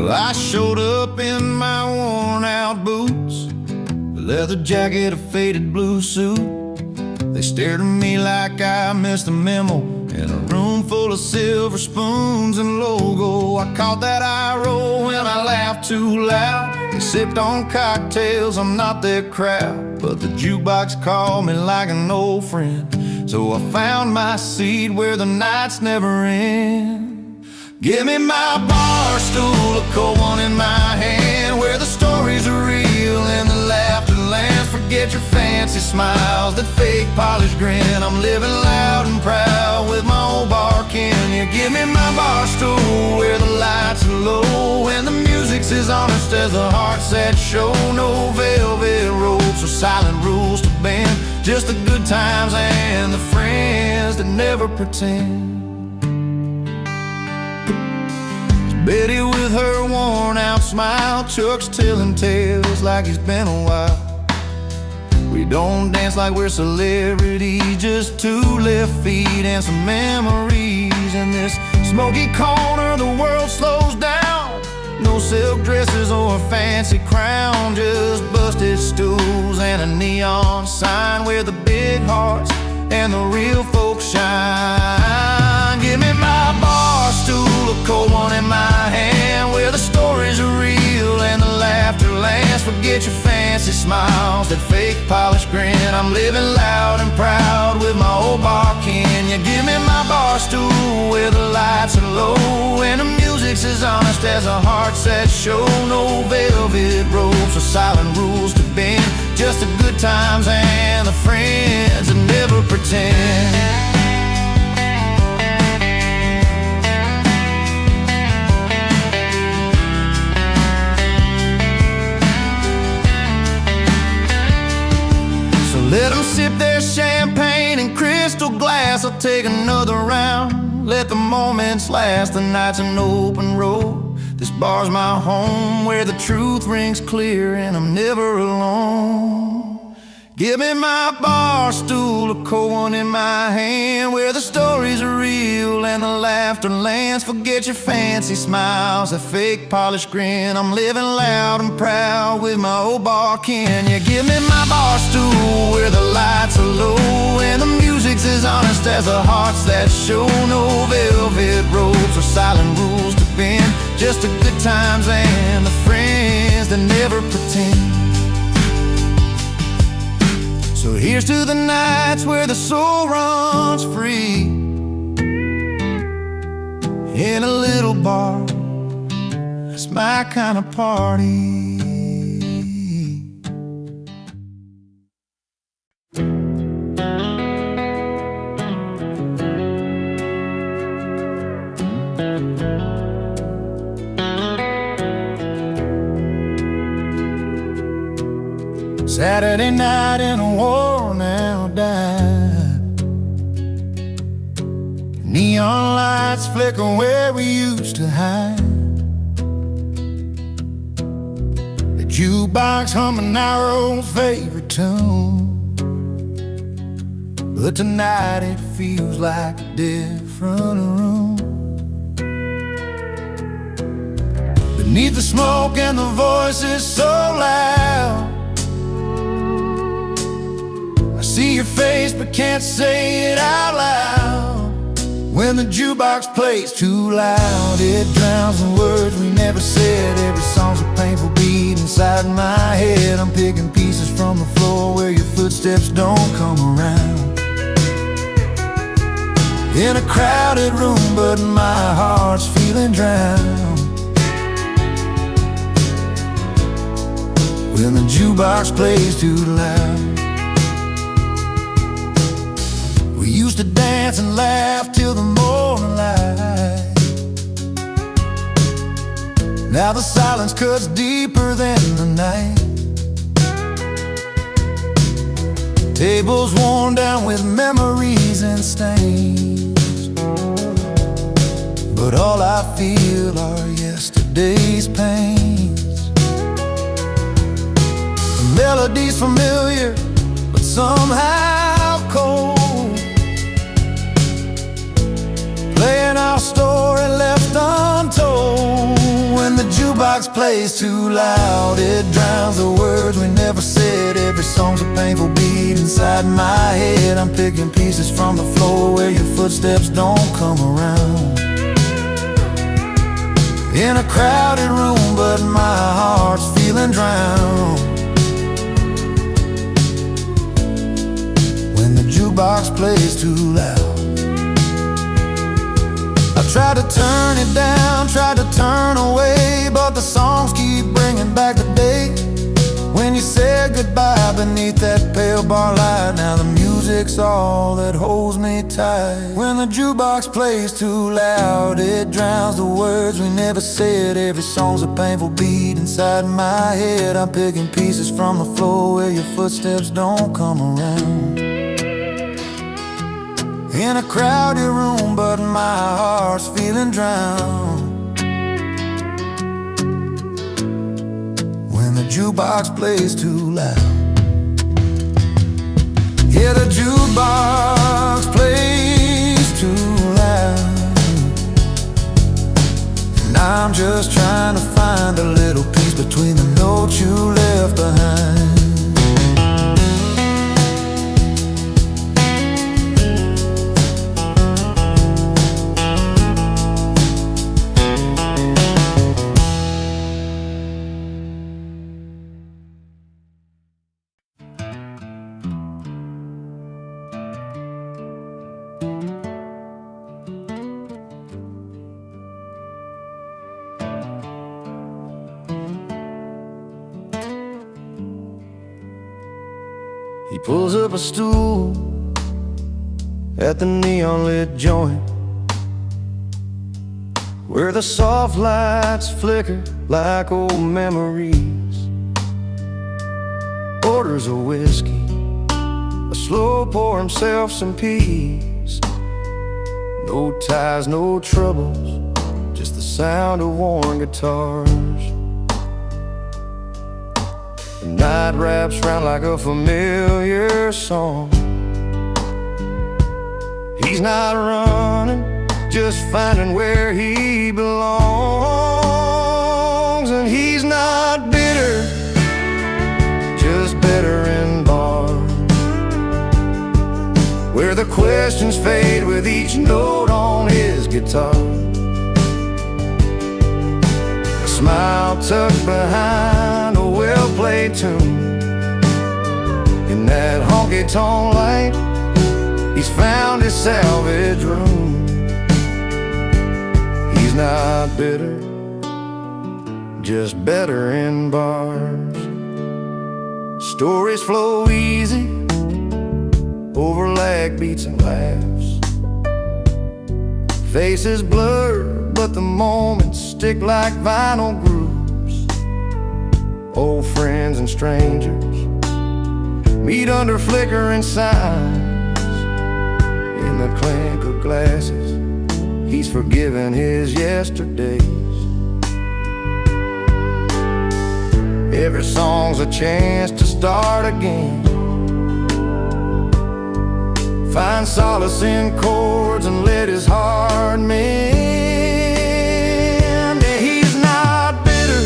Well, I showed up in my worn-out boots, a leather jacket, a faded blue suit. They stared at me like I missed a memo in a room full of silver spoons and logo. I caught that eye roll when I laughed too loud. They sipped on cocktails, I'm not their crowd, but the jukebox called me like an old friend. So I found my seat where the nights never end. Give me my bar stool, a cold one in my hand, where the stories are real and the laughter lands. Forget your fancy smiles, that fake polished grin. I'm living loud and proud with my old bar kin. You give me my bar stool, where the lights are low and the music's as honest as the hearts that show. No velvet ropes or silent rules to bend, just the good times and the friends that never pretend. Betty with her worn-out smile, Chuck's telling tales like it's been a while. We don't dance like we're celebrities, just two left feet and some memories. In this smoky corner, the world slows down. No silk dresses or a fancy crown, just busted stools and a neon sign where the big hearts and the real folks shine. Give me my bar stool, a cold one in my hand, where the stories are real and the laughter lands. Forget your fancy smiles, that fake polished grin. I'm living loud and proud with my old bar kin. You give me my bar stool, where the lights are low and the music's as honest as the hearts that show. No velvet ropes or silent rules to bend, just the good times and the friends that never pretend. Let them sip their champagne in crystal glass. I'll take another round, let the moments last. The night's an open road, this bar's my home, where the truth rings clear and I'm never alone. Give me my bar stool, a cold one in my hand, where the stories are real and the laughter lands. Forget your fancy smiles, a fake polished grin. I'm living loud and proud with my old bar kin. You give me my bar stool, where the lights are low and the music's as honest as the hearts that show. No velvet ropes or silent rules to bend, just the good times and the friends that never pretend. So here's to the nights where the soul runs free, in a little bar, it's my kind of party. Saturday night in a worn-out dive, neon lights flicker where we used to hide. The jukebox humming our old favorite tune, but tonight it feels like a different room. Beneath the smoke and the voices so loud, see your face but can't say it out loud. When the jukebox plays too loud, it drowns the words we never said. Every song's a painful beat inside my head. I'm picking pieces from the floor where your footsteps don't come around. In a crowded room, but my heart's feeling drowned. When the jukebox plays too loud, we used to dance and laugh till the morning light. Now the silence cuts deeper than the night. Tables worn down with memories and stains, but all I feel are yesterday's pains. The melody's familiar, but somehow cold, playing our story left untold. When the jukebox plays too loud, it drowns the words we never said. Every song's a painful beat inside my head. I'm picking pieces from the floor where your footsteps don't come around. In a crowded room, but my heart's feeling drowned. When the jukebox plays too loud, I tried to turn it down, tried to turn away, but the songs keep bringing back the day when you said goodbye beneath that pale bar light. Now the music's all that holds me tight. When the jukebox plays too loud, it drowns the words we never said. Every song's a painful beat inside my head. I'm picking pieces from the floor where your footsteps don't come around. In a crowded room, but my heart's feeling drowned. When the jukebox plays too loud. Yeah, the jukebox plays too loud, and I'm just trying to find a little piece between the notes you left behind. He pulls up a stool at the neon-lit joint where the soft lights flicker like old memories. Orders a whiskey, a slow pour himself some peace. No ties, no troubles, just the sound of worn guitars. The night wraps round like a familiar song. He's not running, just finding where he belongs. And he's not bitter, just better in bars, where the questions fade with each note on his guitar. A smile tucked behind a well-played tune. In that honky-tonk light, he's found his salvage room. He's not bitter, just better in bars. Stories flow easy over lag beats and laughs. Faces blur, but the moments stick like vinyl grooves. Old friends and strangers meet under flickering signs. In the clink of glasses, he's forgiven his yesterdays. Every song's a chance to start again. Find solace in chords and let his heart mend. Yeah, he's not bitter,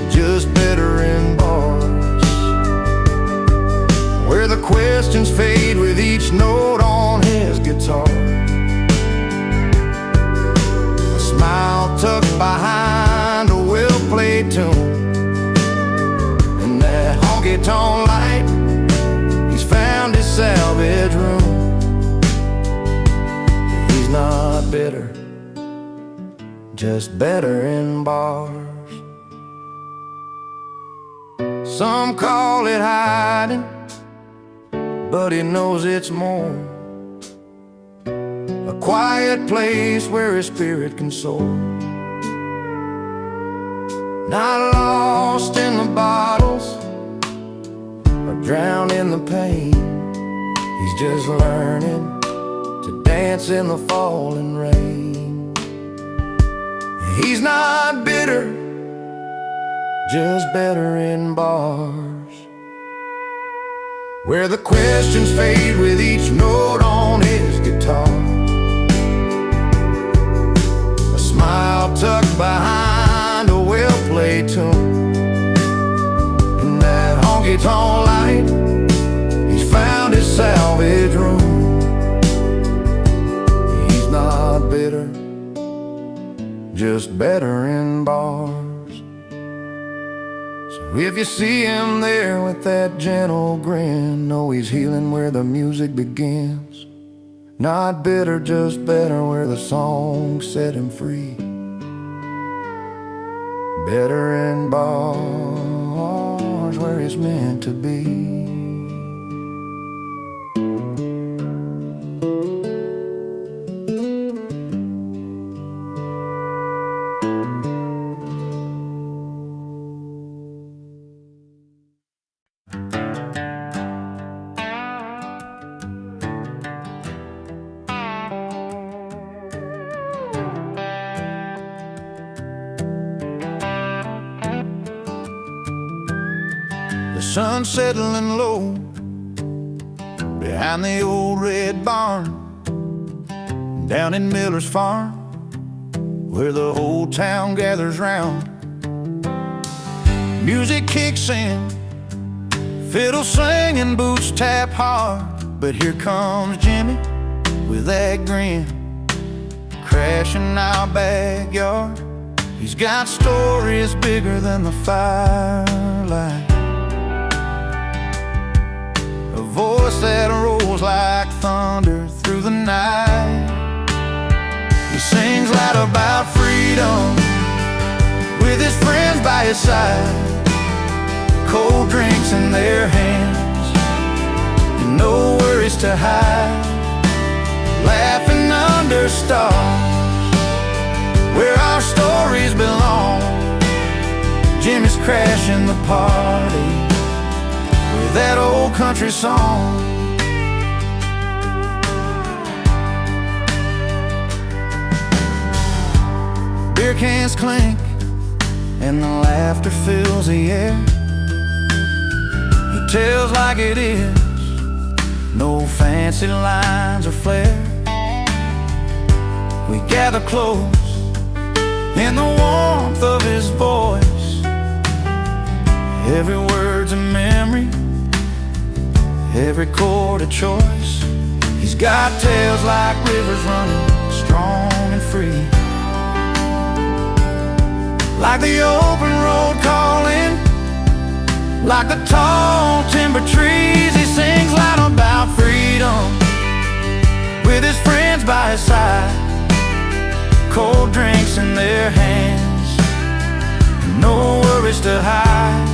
just better in bars, where the questions fade with each note on his guitar. A smile tucked behind a well-played tune. In that honky-tonk light, he's found his salvage room. He's not bitter, just better in bars. Some call it hiding, but he knows it's more. A quiet place where his spirit can soar. Not lost in the bottles or drowned in the pain. He's just learning to dance in the falling rain. He's not bitter, just better in bars, where the questions fade with each note on his guitar. A smile tucked behind J tune. And that honky-tonk light, he's found his salvage room. He's not bitter, just better in bars. So if you see him there with that gentle grin, know he's healing where the music begins. Not bitter, just better where the song set him free. Better in bars where he's meant to be. The sun's settling low behind the old red barn, down in Miller's farm, where the whole town gathers round. Music kicks in, fiddle singing, boots tap hard. But here comes Jimmy with that grin, crashing our backyard. He's got stories bigger than the firelight, a voice that rolls like thunder through the night. He sings loud about freedom with his friends by his side, cold drinks in their hands and no worries to hide, laughing under stars where our stories belong. Jimmy's crashing the party with that old country song. Beer cans clink and the laughter fills the air. He tells like it is, no fancy lines or flair. We gather close in the warmth of his voice, every word's a memory, every chord a choice. He's got tales like rivers running strong and free, like the open road calling, like the tall timber trees. He sings loud about freedom with his friends by his side, cold drinks in their hands, no worries to hide,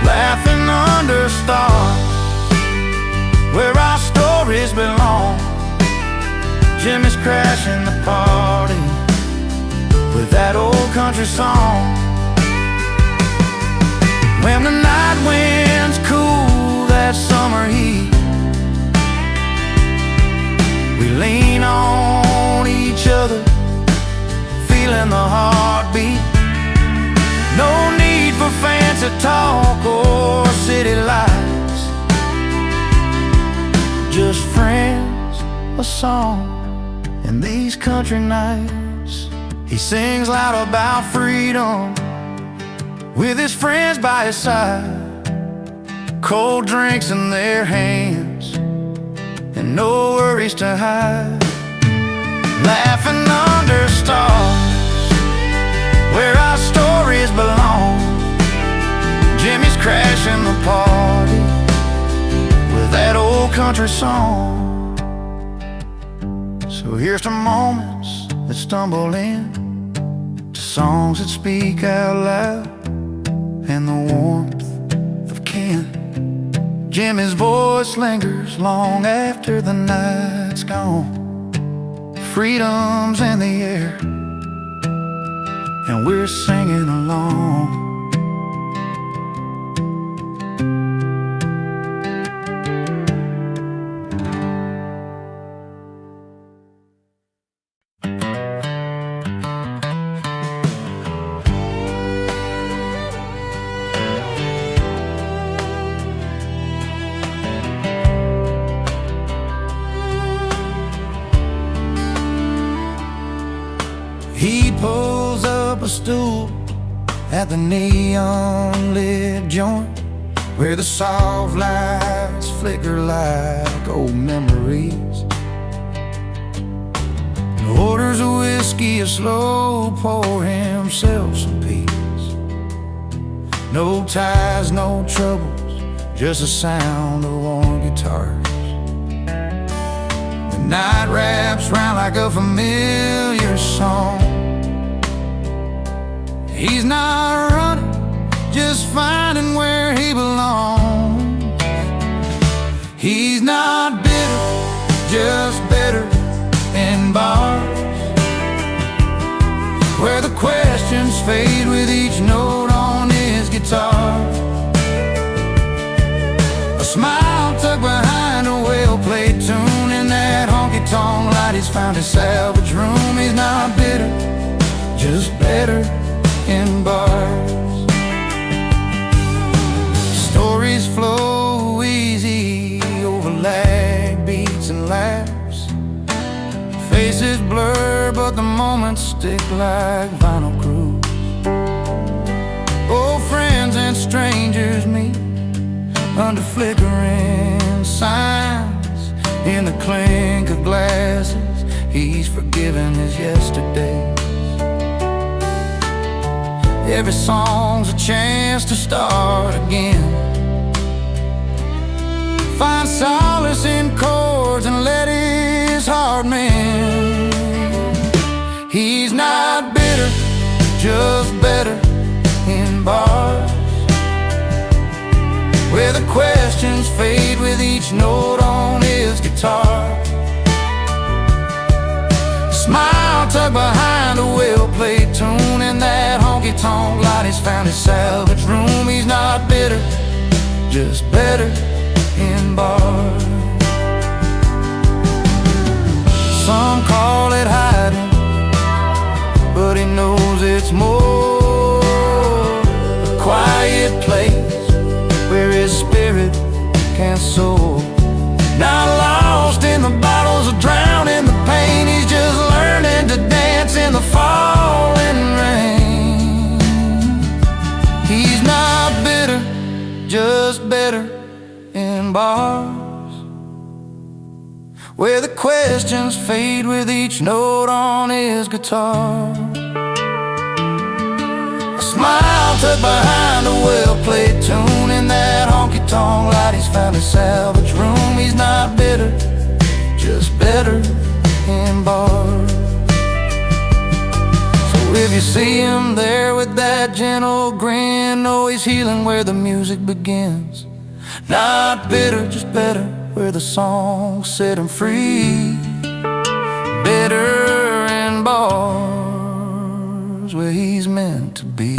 laughing under stars where our stories belong. Jimmy's crashing the party with that old country song. When the night winds cool that summer heat, we lean on each other, feeling the heartbeat. No need for fancy talk or city lights, just friends, a song, and these country nights. He sings loud about freedom with his friends by his side, cold drinks in their hands and no worries to hide, laughing under stars where our stories belong. Jimmy's crashing the party with that old country song. So here's to moments that stumble in, to songs that speak out loud, and the warmth of kin. Jimmy's voice lingers long after the night's gone. Freedom's in the air and we're singing along. He pulls up a stool at the neon lit joint where the soft lights flicker like old memories. And orders a whiskey, a slow pour, himself some peace. No ties, no troubles, just the sound of warm guitars. The night wraps round like a familiar song. He's not running, just finding where he belongs. He's not bitter, just better in bars where the questions fade with each note on his guitar. A smile tucked behind a well-played tune in that honky-tonk light. He's found his salvage room. He's not bitter, just better in bars. Stories flow easy over lag beats and laughs. Faces blur, but the moments stick like vinyl grooves. Old friends and strangers meet under flickering signs. In the clink of glasses, he's forgiven his yesterdays. Every song's a chance to start again. Find solace in chords and let his heart mend. He's not bitter, just better in bars where the questions fade with each note on his guitar. Smile tucked behind a well-played tune in that honky-tonk light. He's found his salvage room. He's not bitter, just better in bars. Some call it hiding, but he knows it's more a quiet place where his spirit can soar. Not lost in the bottles or drowned in the pain. He's just learning to dance in the falling rain. He's not bitter, just better in bars where the questions fade with each note on his guitar. A smile tucked behind a well-played tune in that honky-tonk light. He's found his salvage room. He's not bitter, just better in bars. So if you see him there with that gentle grin, know he's healing where the music begins. Not bitter, just better where the songs set him free. Better in bars where he's meant to be.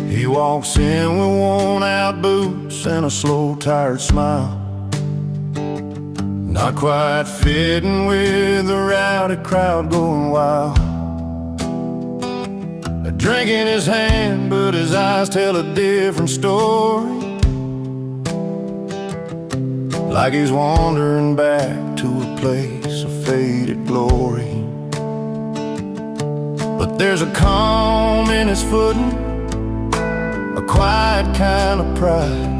He walks in with worn-out boots and a slow, tired smile, not quite fitting with the rowdy crowd going wild. A drink in his hand, but his eyes tell a different story, like he's wandering back to a place of faded glory. But there's a calm in his footing, a quiet kind of pride,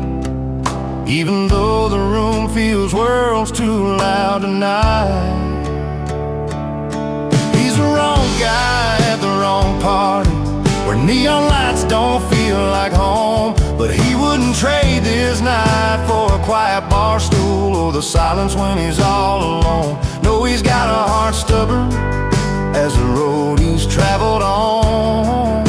even though the room feels worlds too loud tonight. He's the wrong guy at the wrong party, where neon lights don't feel like home. But he wouldn't trade this night for a quiet bar stool or the silence when he's all alone. No, he's got a heart stubborn as the road he's traveled on.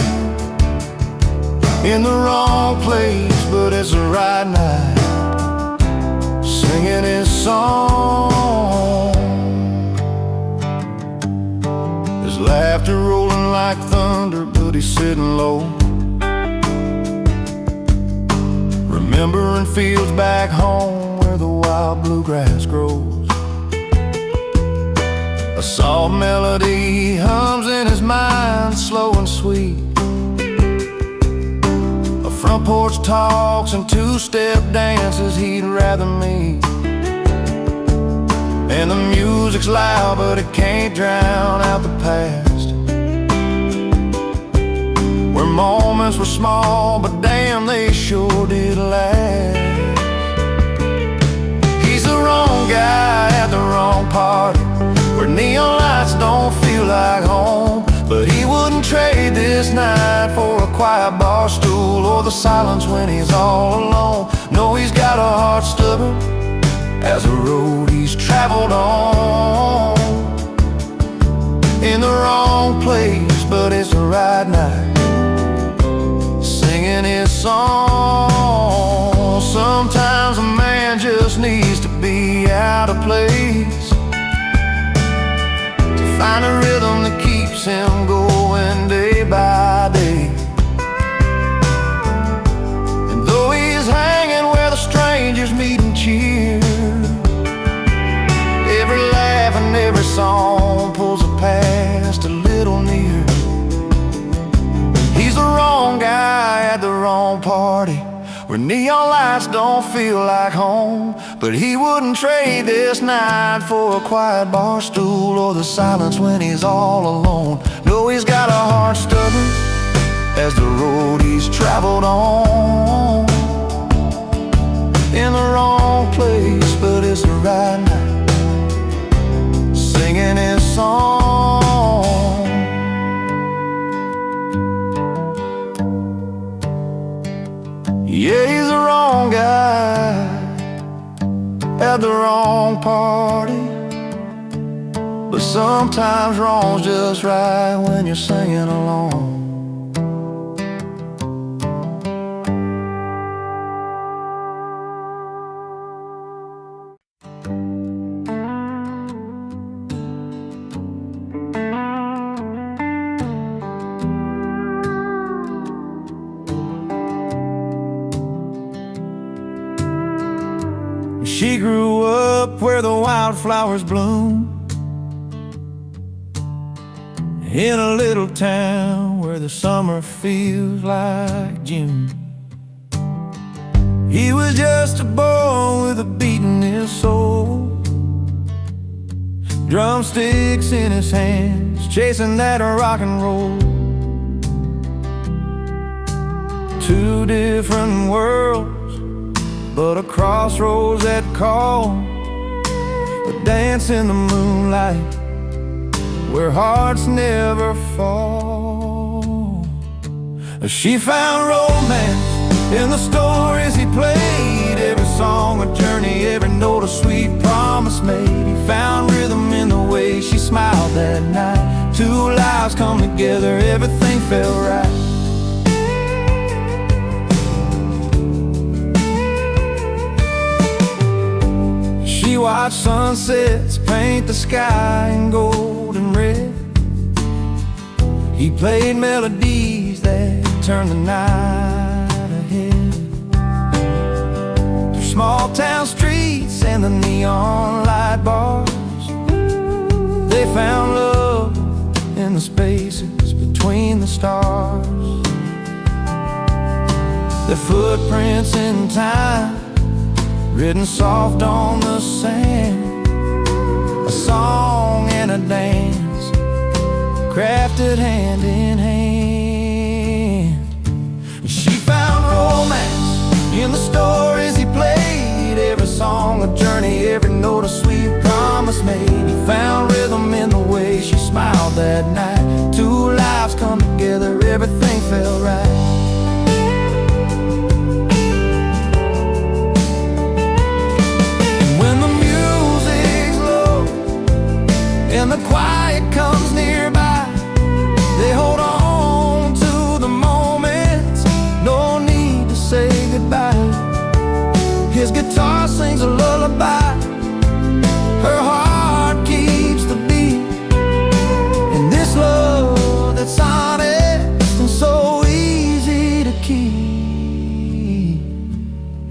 In the wrong place, but it's the right night, singing his song. His laughter rolling like thunder, but he's sitting low. remembering fields back home where the wild bluegrass grows. A soft melody hums in his mind, slow and sweet. A front porch talks and two-step dances he'd rather meet. And the music's loud, but it can't drown out the past, where moments were small, but damn, they sure did last. He's the wrong guy at the wrong party, where neon lights don't feel like home. But he wouldn't trade this night for a quiet bar stool or the silence when he's all alone. No, he's got a heart stubborn as a road he's traveled on. In the wrong place, but it's the right night, singing his song. Sometimes a man just needs to be out of place to find a rhythm that keeps him going day by day. And though he's hanging where the strangers meet and cheer, every laugh and every song pulls a past a little near. He's the wrong guy at the wrong party, where neon lights don't feel like home. But he wouldn't trade this night for a quiet bar stool or the silence when he's all alone. No, he's got a heart stubborn as the road he's traveled on. In the wrong place, but it's the right night, singing his song. Yeah, he's the wrong guy at the wrong party, but sometimes wrong's just right when you're singing along. She grew up where the wildflowers bloom, in a little town where the summer feels like June. He was just a boy with a beat in his soul, drumsticks in his hands, chasing that rock and roll. Two different worlds, but a crossroads that call, a dance in the moonlight where hearts never fall. She found romance in the stories he played, every song a journey, every note a sweet promise made. He found rhythm in the way she smiled that night. Two lives come together, everything felt right. She watched sunsets paint the sky in gold and red. He played melodies that turned the night ahead. Through small town streets and the neon light bars, they found love in the spaces between the stars. Their footprints in time, written soft on the sand, a song and a dance, crafted hand in hand. She found romance in the stories he played, every song a journey, every note a sweet promise made. He found rhythm in the way she smiled that night. Two lives come together, everything felt right. And the quiet comes nearby, they hold on to the moments, no need to say goodbye. His guitar sings a lullaby, her heart keeps the beat. And this love that's honest and so easy to keep.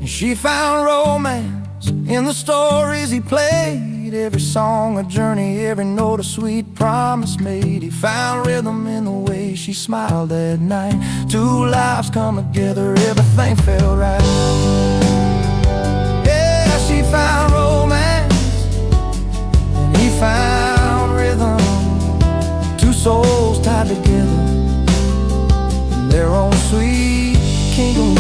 And She found romance in the stories he played, every song a journey, every note a sweet promise made. He found rhythm in the way she smiled that night. Two lives come together, everything felt right. Yeah, she found romance and he found rhythm. Two souls tied together in their own sweet kingdom.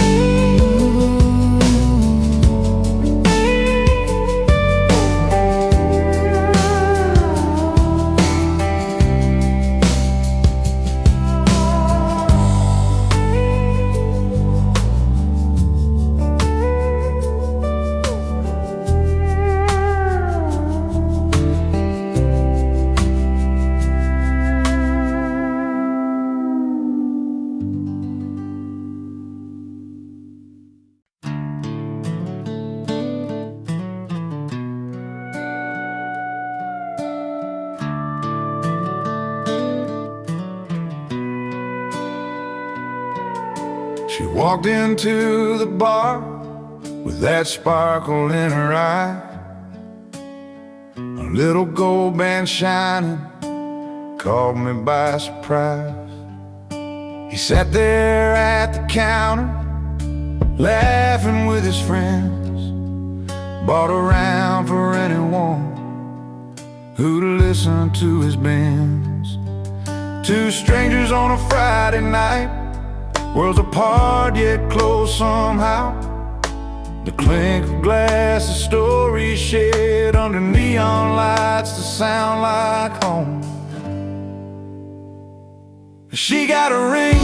She walked into the bar with that sparkle in her eye, a little gold band shining caught me by surprise. He sat there at the counter laughing with his friends, bought a round for anyone who'd listen to his bends. Two strangers on a Friday night, worlds apart yet close somehow. The clink of glass, the stories shared under neon lights that sound like home. She got a ring,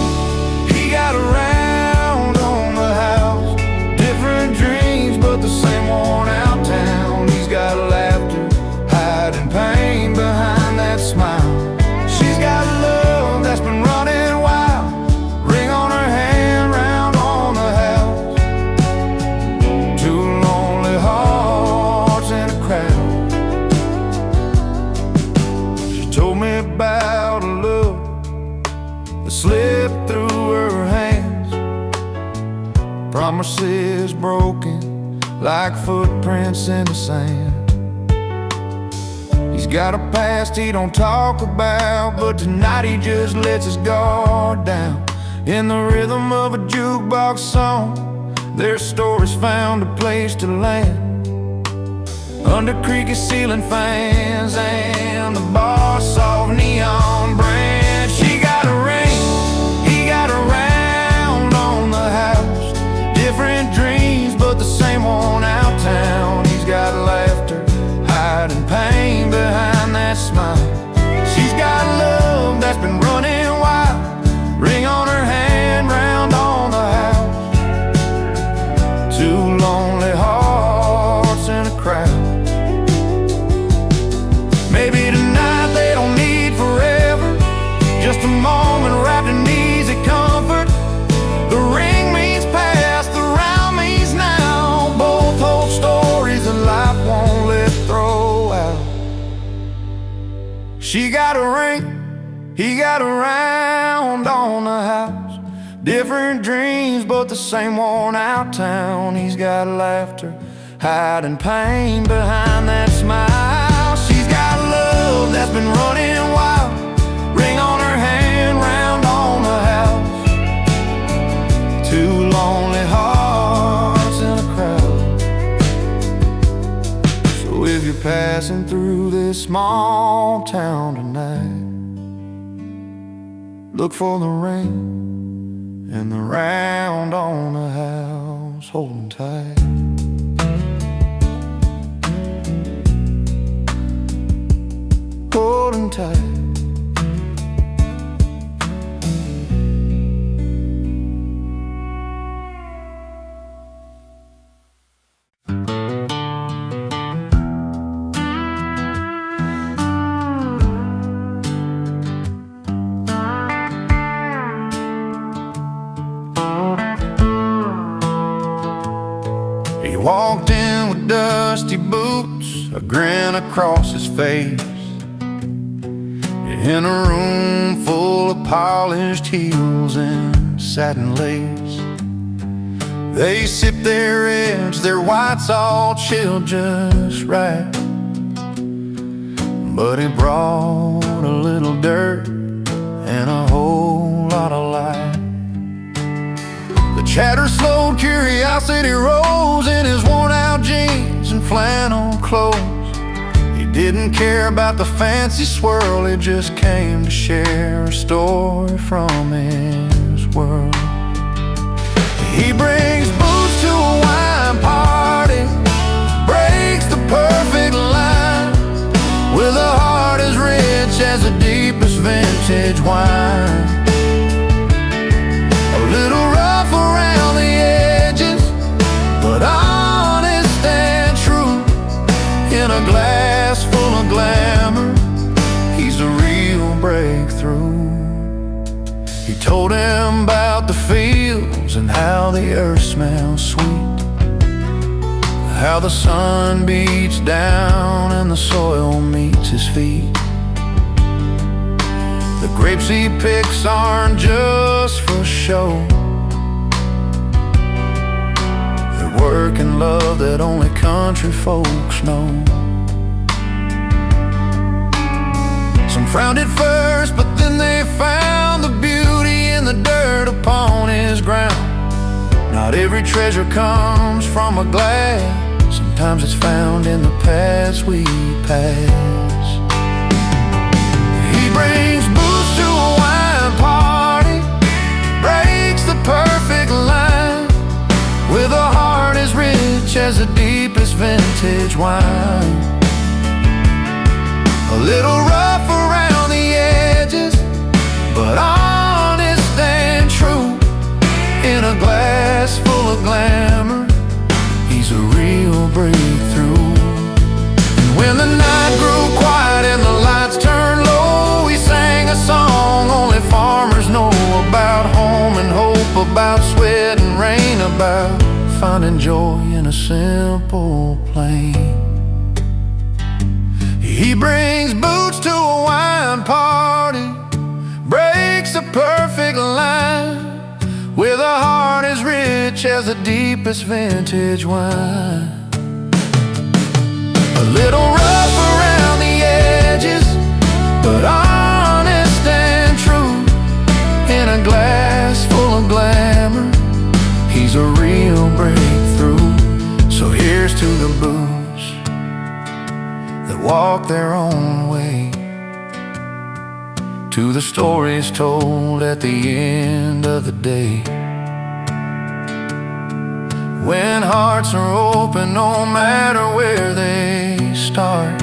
he got a round on the house. Different dreams but the same worn out town. He's got laughter, hiding pain behind that smile. She's got love that's been running wild, ring on her hand, round on the house. Two lonely hearts in a crowd. She told me about a love that slipped through her hands, promises broken like footprints in the sand. He's got a past he don't talk about, but tonight he just lets his guard down. In the rhythm of a jukebox song, their stories found a place to land, under creaky ceiling fans and the bar soft neon brand. She got a ring, he got a round on the house. Different dreams but the same worn out town. He's got laughter, hiding pain behind that smile. She's got love that's been running wild, ring on her hand, round on the house. Two lonely hearts in a crowd. Maybe tonight they don't need forever, just a moment wrapped in easy comfort. The ring means past, the round means now. Both hold stories that life won't let throw out. She got a ring, he got a round on the house. Different dreams but the same worn out town. He's got laughter, hiding pain behind that smile. She's got love that's been running wild, ring on her hand, round on the house. Two lonely hearts in a crowd. So if you're passing through this small town tonight, look for the ring and the round on the house, holding tight. Holding tight. He walked in with dusty boots, a grin across his face, in a room full of polished heels and satin lace. They sip their reds, their whites all chilled just right. But it brought a little dirt and a whole lot of light. The chatter slowed, curiosity rose in his worn-out jeans and flannel clothes. He didn't care about the fancy swirl, he just came to share a story from his world. He brings booze to a wine party, breaks the perfect line, with a heart as rich as the deepest vintage wine. A little rough around the edges, but honest and true. In a glass full of glamour, he's a real breakthrough. He told him about the fields and how the earth smells sweet, how the sun beats down and the soil meets his feet. The grapes he picks aren't just for show, they're work and love that only country folks know. Some frowned at first, but then they found the beauty in the dirt upon his ground. Not every treasure comes from a glass, sometimes it's found in the paths we pass. He brings booze to a wine party, breaks the perfect line, with a heart as rich as the deepest vintage wine. A little rough around the edges, but honest and true. In a glass full of glamour, he's a real breakthrough. And when the night grew quiet and the lights turned low, he sang a song only farmers know about home and hope, about sweat and rain, about finding joy in a simple plain. He brings boots to a wine party, breaks a perfect line, with a heart as rich as the deepest vintage wine. A little rough around the edges, but honest and true. In a glass full of glamour, he's a real breakthrough. So here's to the booze that walk their own way, to the stories told at the end of the day. When hearts are open, no matter where they start,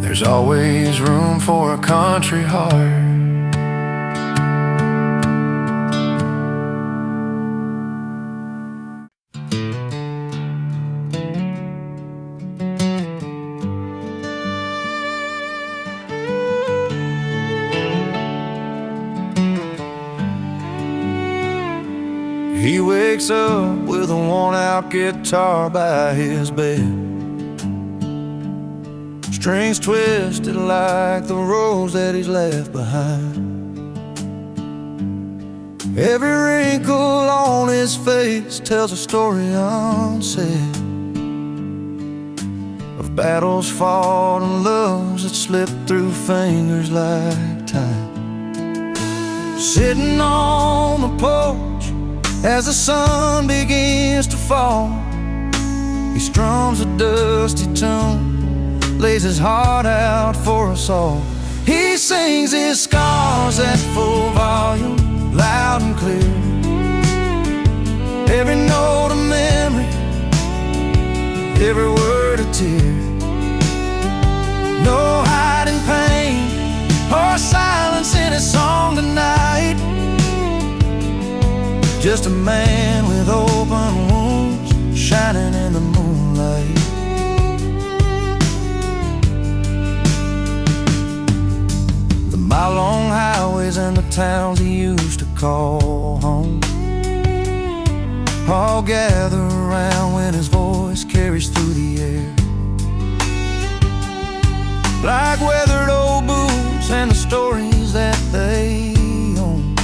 there's always room for a country heart. He wakes up with a worn-out guitar by his bed, strings twisted like the rose that he's left behind. Every wrinkle on his face tells a story unsaid, of battles fought and loves that slipped through fingers like time. Sitting on the porch as the sun begins to fall, he strums a dusty tune, lays his heart out for us all. He sings his scars at full volume, loud and clear, every note a memory, every word a tear. No hiding pain or silence in his song tonight, just a man with open wounds shining in the moonlight. The mile-long highways and the towns he used to call home all gather around when his voice carries through the air, like weathered old boots and the stories that they own.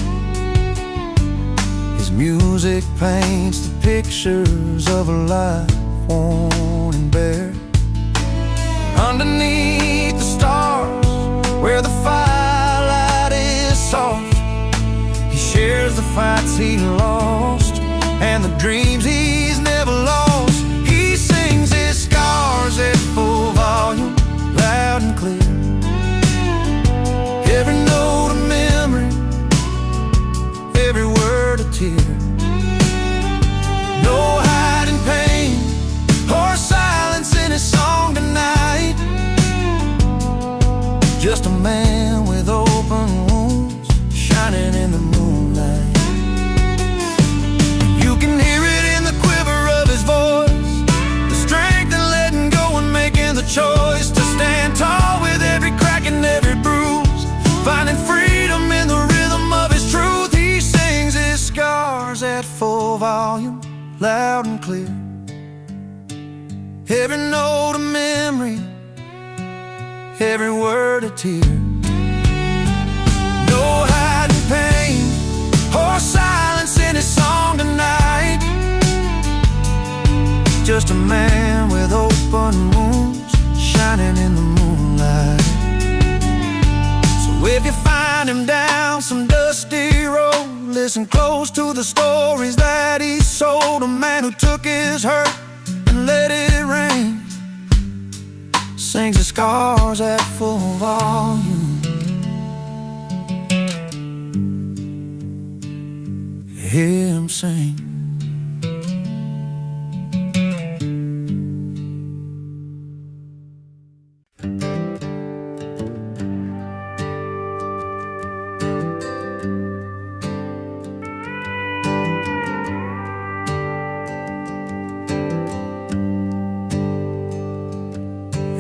His music paints the pictures of a life worn and bare. Underneath the stars, where the firelight is soft, he shares the fights he lost and the dreams he's never lost. He sings his scars at full volume, loud and clear. Every note a memory, every word a tear. No hiding pain or silence in his song tonight. Just a man with open wounds, shining in the moonlight. You can hear it in the quiver of his voice, the strength in letting go and making the choice to stand tall with every crack and every bruise, finding freedom in the rhythm of his truth. He sings his scars at full volume, loud and clear. Every note a memory, every word a tear. No hiding pain or silence in his song tonight. Just a man with open wounds, shining in the moonlight. So if you find him down some dusty road, listen close to the stories that he sold. A man who took his hurt and let it rain, sings his scars at full volume. Hear him sing.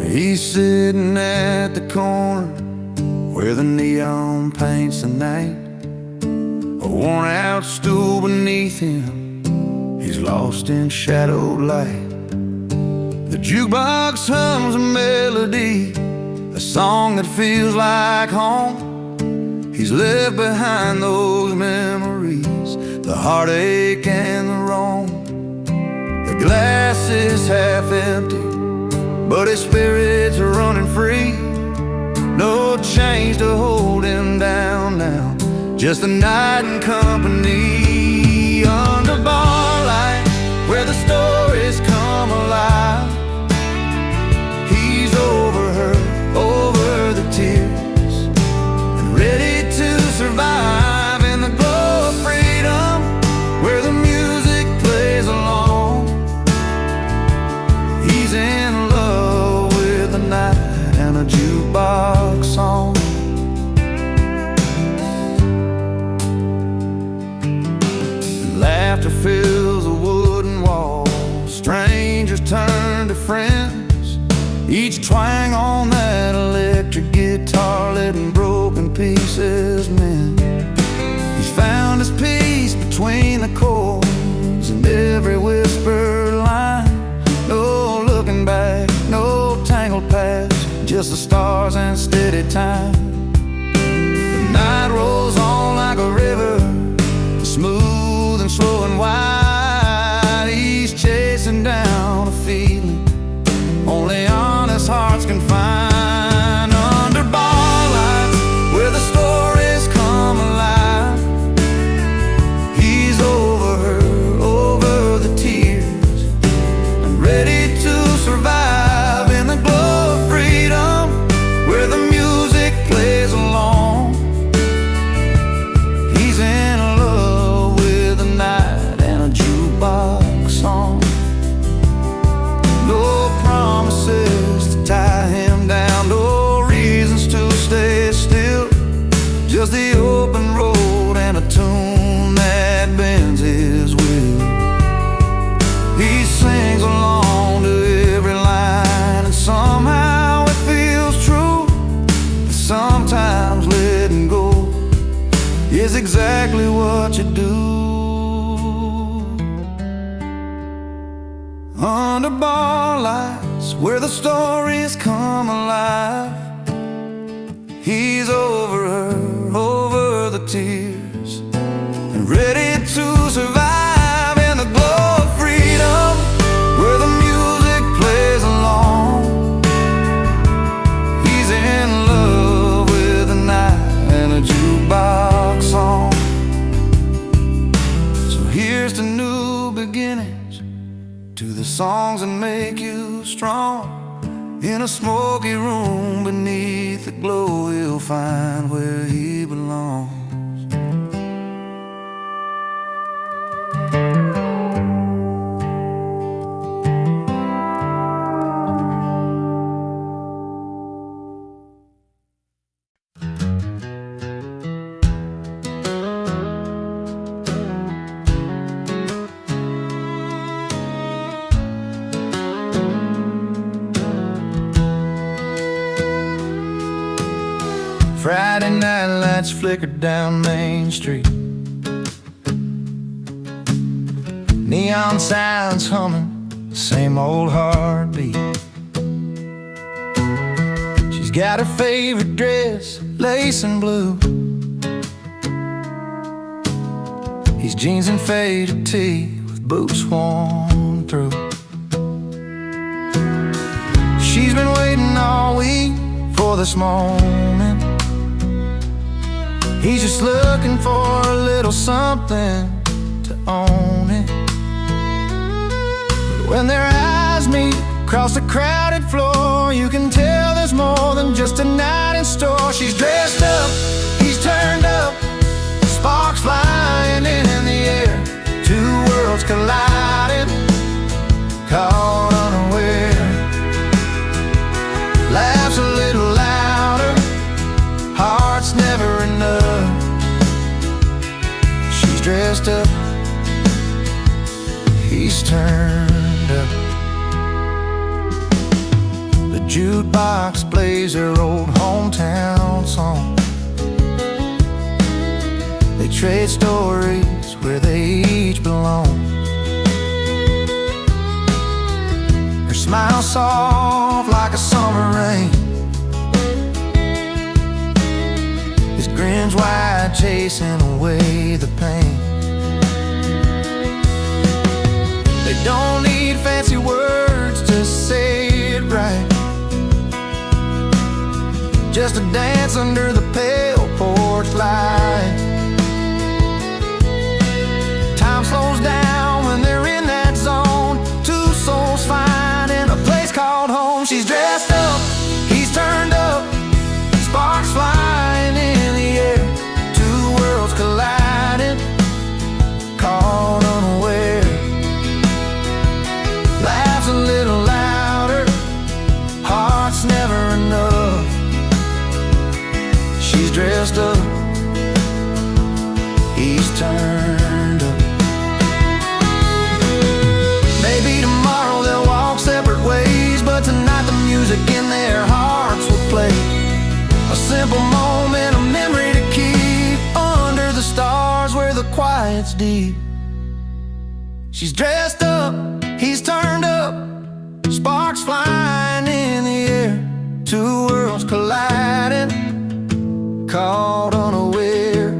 He's sitting at the corner where the neon paints the night. A worn out stool beneath him, he's lost in shadowed light. The jukebox hums a melody, a song that feels like home. He's left behind those memories, the heartache and the wrong. The glass is half empty, but his spirits are running free. No chains to hold him down now, just the night and company. Under bar light, where the stories come alive, he's over her, over the tears, and ready to survive in the glow of freedom, where the music plays along. He's in love with the night and a jukebox song. Laughter fills the wooden wall, strangers turn to friends, each twang on that electric guitar letting broken pieces mend. He's found his peace between the chords and every whispered line. No looking back, no tangled past, just the stars and steady time. The night rolls on like a river, smooth and slow and wide. He's chasing down a feeling only honest hearts can find. Under bar lights, where the stories come alive, he's over her, over the tears, and ready to survive in the glow of freedom, where the music plays along. He's in love with the night and a jukebox song. No promises to tie him down, no reasons to stay still, just the open road and a tune that bends his will. He sings along to every line, and somehow it feels true, but sometimes letting go is exactly what you do. Under bar lights, where the stories come alive, he's over her, over the tears, and ready to survive Here's to new beginnings, to the songs that make you strong. In a smoky room beneath the glow, he'll find where he belongs. Friday night lights flickered down Main Street, neon signs humming, the same old heartbeat. She's got her favorite dress, lace and blue. He's jeans and faded tee with boots worn through. She's been waiting all week for this moment. He's just looking for a little something to own it. But when their eyes meet across the crowded floor, you can tell there's more than just a night in store. She's dressed up, he's turned up, sparks flying in the air. Two worlds colliding, caught unaware. Laughs a little louder, heart's never enough. She's dressed up, he's turned up. The jukebox plays her old hometown song. They trade stories where they each belong. Her smile soft like a summer rain, his grin's wide, chasing away the pain. They don't need fancy words to say it right, just a dance under the pale porch light. Time slows down when they're in that zone. Two souls find in a place called home. She's dressed up, he's turned up, sparks flying in the air. Two worlds colliding, caught unaware. Laughs a little louder, heart's never enough. She's dressed up, he's turned up. Maybe tomorrow they'll walk separate ways, but tonight the music in their hearts will play. A simple moment, a memory to keep under the stars where the quiet's deep. She's dressed up, he's turned up, sparks flying in the air. Two worlds colliding, caught unaware.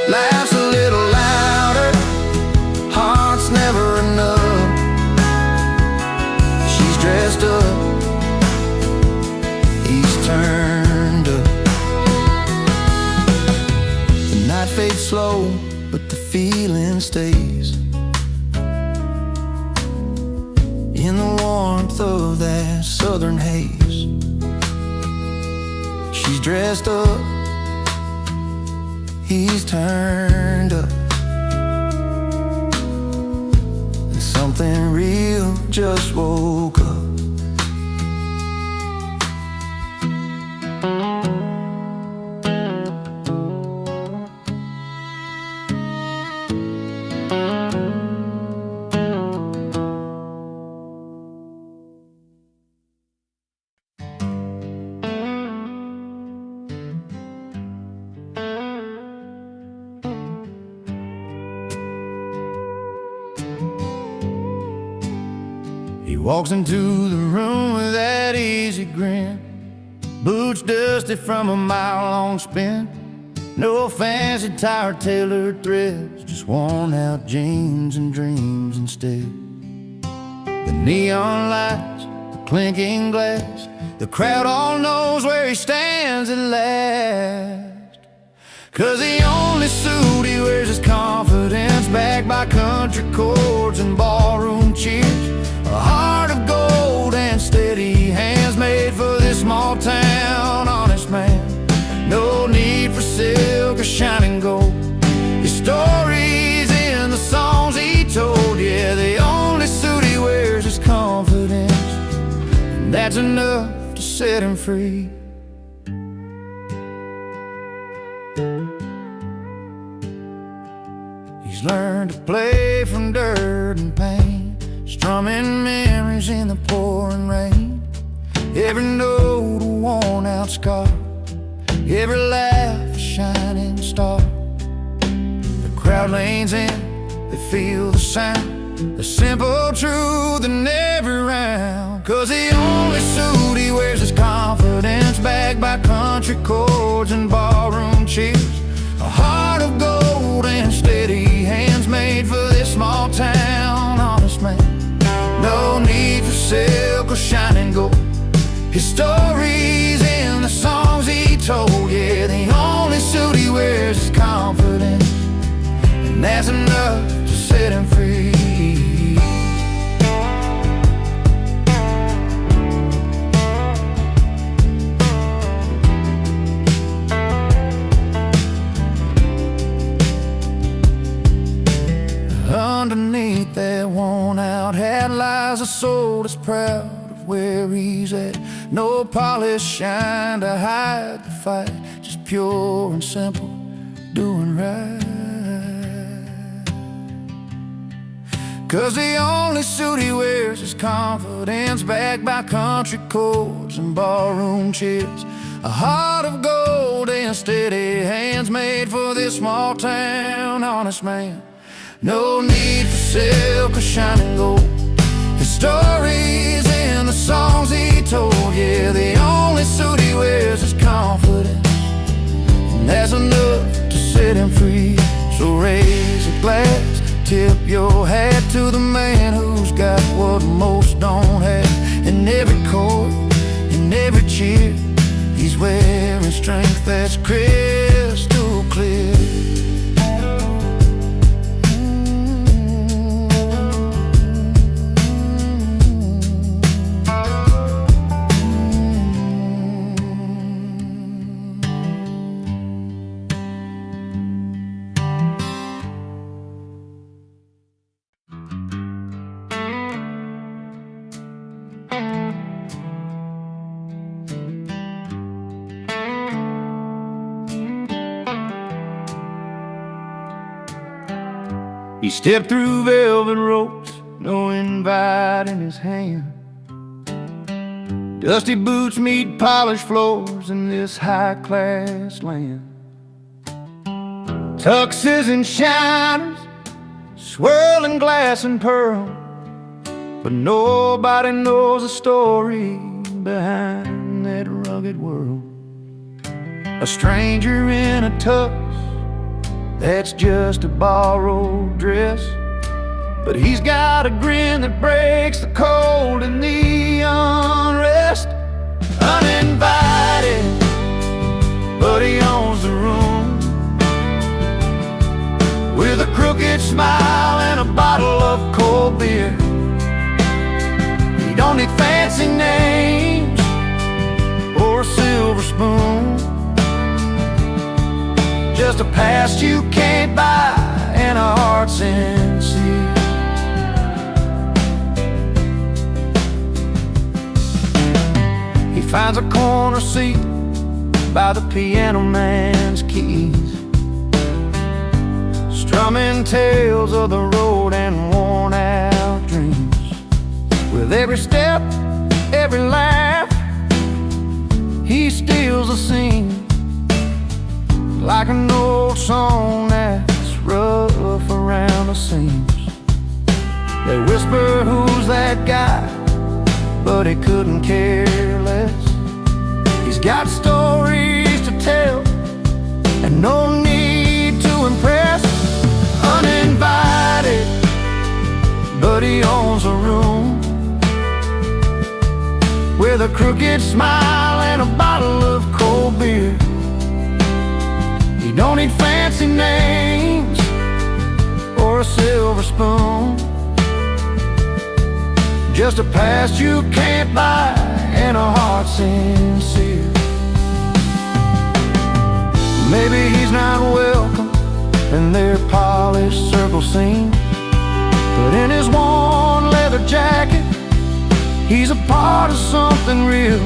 Laughs a little louder, heart's never enough. She's dressed up, he's turned up. The night fades slow, but the feeling stays. In the warmth of that southern haze, she's dressed up, he's turned up. And something real just woke up. He walks into the room with that easy grin, boots dusty from a mile-long spin. No fancy tie or tailored threads, just worn-out jeans and dreams instead. The neon lights, the clinking glass, the crowd all knows where he stands at last. 'Cause the only suit he wears is confident, by country chords and ballroom cheers. A heart of gold and steady hands made for this small town, honest man. No need for silk or shining gold. His story's in the songs he told. Yeah, the only suit he wears is confidence, and that's enough to set him free. He's learned to play from dirt and pain, strumming memories in the pouring rain. Every note a worn-out scar, every laugh a shining star. The crowd leans in, they feel the sound, the simple truth in every round. 'Cause the only suit he wears is confidence, backed by country chords and ballroom cheers. A heart of gold and steady hands made for this small town, honest man. No need for silk or shining gold. His story's in the songs he told. Yeah, the only suit he wears is confidence, and that's enough to set him free. Underneath that worn-out hat lies a soul that's proud of where he's at. No polish shine to hide the fight, just pure and simple, doing right. 'Cause the only suit he wears is confidence, backed by country chords and ballroom cheers. A heart of gold and steady hands made for this small town, honest man. No need for silk or shining gold. His story's in the songs he told. Yeah, the only suit he wears is confidence, and that's enough to set him free. So raise a glass, tip your hat to the man who's got what most don't have. In every chord, in every cheer, he's wearing strength that's crystal clear. He stepped through velvet ropes, no invite in his hand. Dusty boots meet polished floors in this high-class land. Tuxes and shiners, swirling glass and pearl, but nobody knows the story behind that rugged world. A stranger in a tux, that's just a borrowed dress, but he's got a grin that breaks the cold and the unrest. Uninvited, but he owns the room, with a crooked smile and a bottle of cold beer. He don't need fancy names or a silver spoon, just a past you can't buy and a heart sincere. He finds a corner seat by the piano man's keys, strumming tales of the road and worn out dreams. With every step, every laugh, he steals a scene, like an old song that's rough around the seams. They whisper, who's that guy? But he couldn't care less. He's got stories to tell and no need to impress. Uninvited, but he owns a room, with a crooked smile and a bottle of cold beer. He don't need fancy names or a silver spoon. Just a past you can't buy and a heart sincere. Maybe he's not welcome in their polished circle scene, but in his worn leather jacket, he's a part of something real.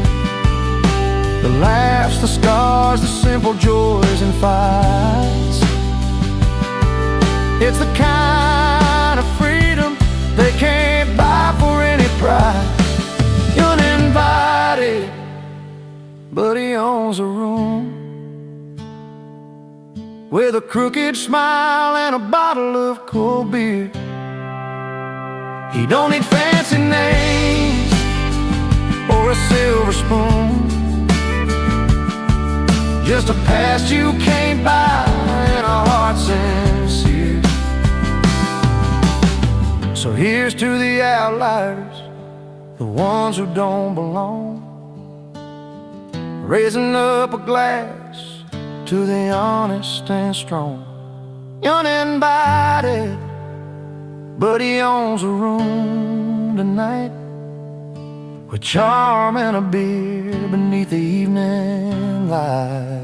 The laughs, the scars, the simple joys and fights. It's the kind of freedom they can't buy for any price. Uninvited, but he owns a room with a crooked smile and a bottle of cold beer. He don't need fancy names or a silver spoon, just a past you can't buy and a heart sincere. So here's to the outliers, the ones who don't belong, raising up a glass to the honest and strong. Uninvited, but he owns a room tonight, with charm and a beer beneath the evening light.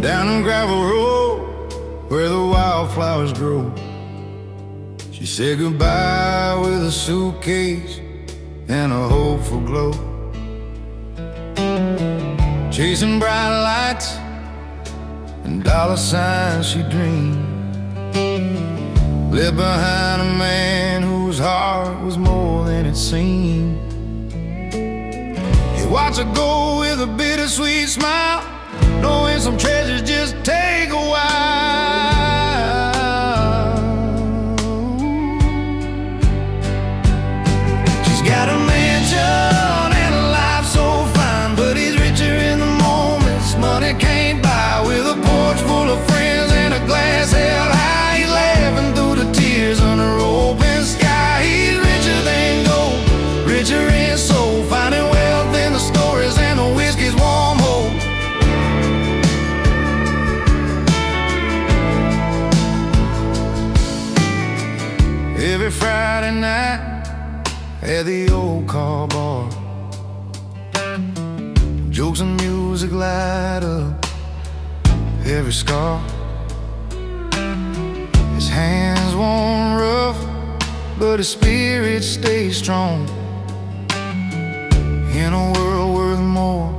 Down a gravel road where the wildflowers grow, she said goodbye with a suitcase and a hopeful glow. Chasing bright lights and dollar signs she dreamed, left behind a man whose heart was more than it seemed. He watched her go with a bittersweet smile, knowing some treasures just take a while. She's got a mansion and a life so fine, but he's richer in the moments money can't buy. With a porch full of friends and a glass held high, he's laughing through the tears under open sky. He's richer than gold, richer in soul, finding wealth in the stories and the whiskey's warm hold. Every Friday night at the old car bar, jokes and music light up every scar. His hands worn rough, but his spirit stays strong. In a world worth more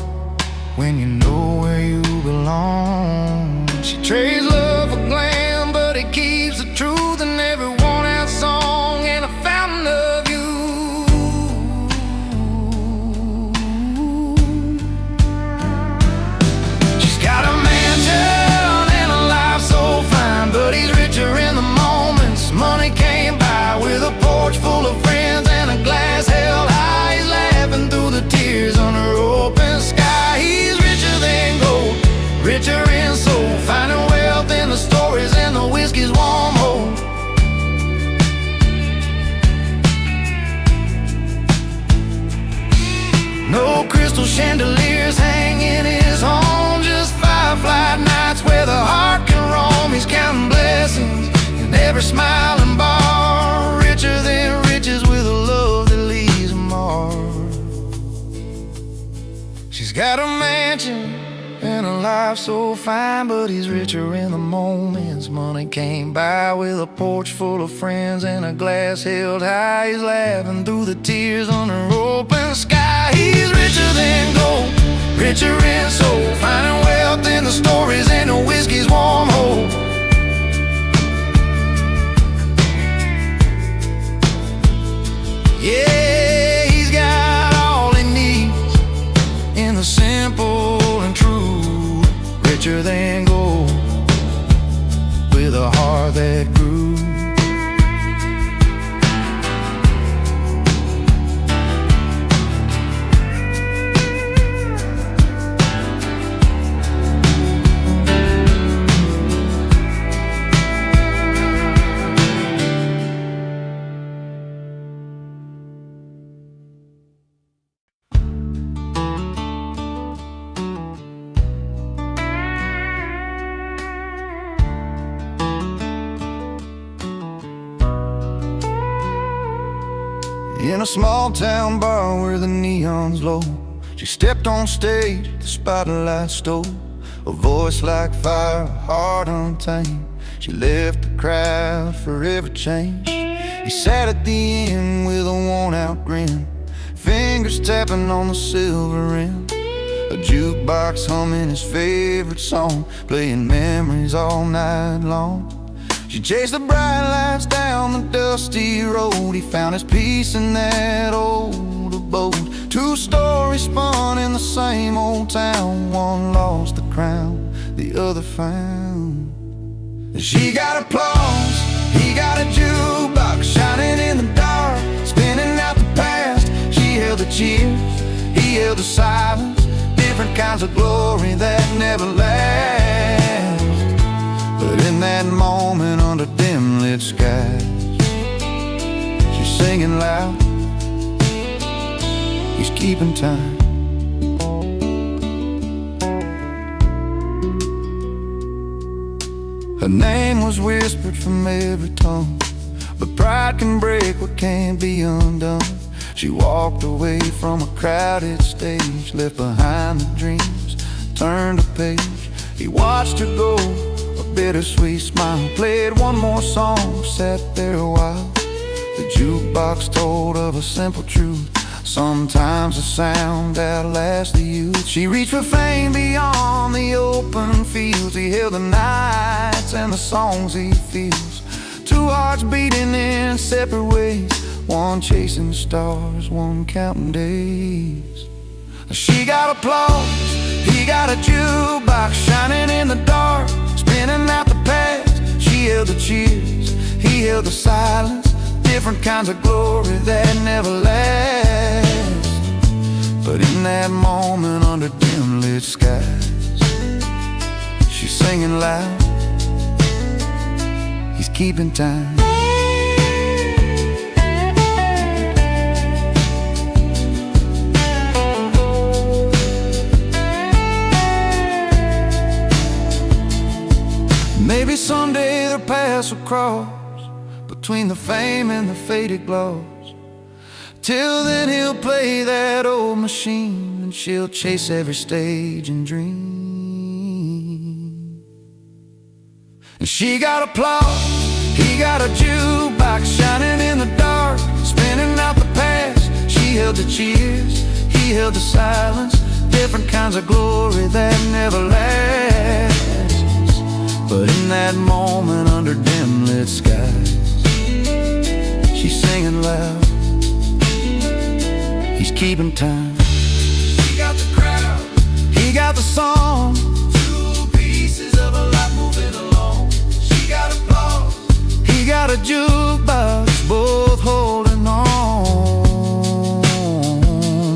when you know where you belong. She trades love for glam, but it keeps the truth in every worn-out song and a fountain of you. She's got a mansion and a life so fine, but he's richer in the moments money can't buy. With a porch full of friends and a glass held high, he's laughing through the tears under open sky. He's richer than gold, richer in soul, finding wealth in the stories and the whiskey's warm hold. No crystal chandeliers hang in his home, just firefly nights where the heart can roam. He's counting blessings in every smiling bar, richer than riches with a love that leaves a mark. She's got a mansion and a life so fine, but he's richer in the moments money can't buy. With a porch full of friends and a glass held high, he's laughing through the tears under open sky. He's richer than gold, richer in soul, finding wealth in the stories and the whiskey's warm hold. Yeah, he's got all he needs in the simple and true, richer than gold, with a heart that grew. In a small town bar where the neon's low, she stepped on stage, the spotlight stole. A voice like fire, a heart untamed. She left the crowd forever changed. He sat at the end with a worn-out grin, fingers tapping on the silver rim. A jukebox humming his favorite song, playing memories all night long. She chased the bright lights down the dusty road. He found his peace in that old abode. Two stories spun in the same old town. One lost the crown, the other found. She got applause, he got a jukebox shining in the dark, spinning out the past. She held the cheers, he held the silence. Different kinds of glory that never last. But in that moment under dim lit skies, she's singing loud, he's keeping time. Her name was whispered from every tongue, but pride can break what can't be undone. She walked away from a crowded stage, left behind the dreams, turned a page. He watched her go, a bittersweet smile, played one more song, sat there a while. The jukebox told of a simple truth: sometimes the sound outlasts the youth. She reached for fame beyond the open fields. He held the nights and the songs he feels. Two hearts beating in separate ways, one chasing stars, one counting days. She got applause, he got a jukebox shining in the dark, spinning out the past. She held the cheers, he held the silence. Different kinds of glory that never last. But in that moment under dim lit skies, she's singing loud, he's keeping time. Maybe someday their paths will cross between the fame and the faded gloss. Till then he'll play that old machine, and she'll chase every stage and dream. And she got applause, he got a jukebox shining in the dark, spinning out the past. She held the cheers, he held the silence. Different kinds of glory that never lasts. But in that moment under dim lit skies, she's singing loud, he's keeping time. He got the crowd, he got the song, two pieces of a life moving along. She got applause, he got a jukebox, both holding on,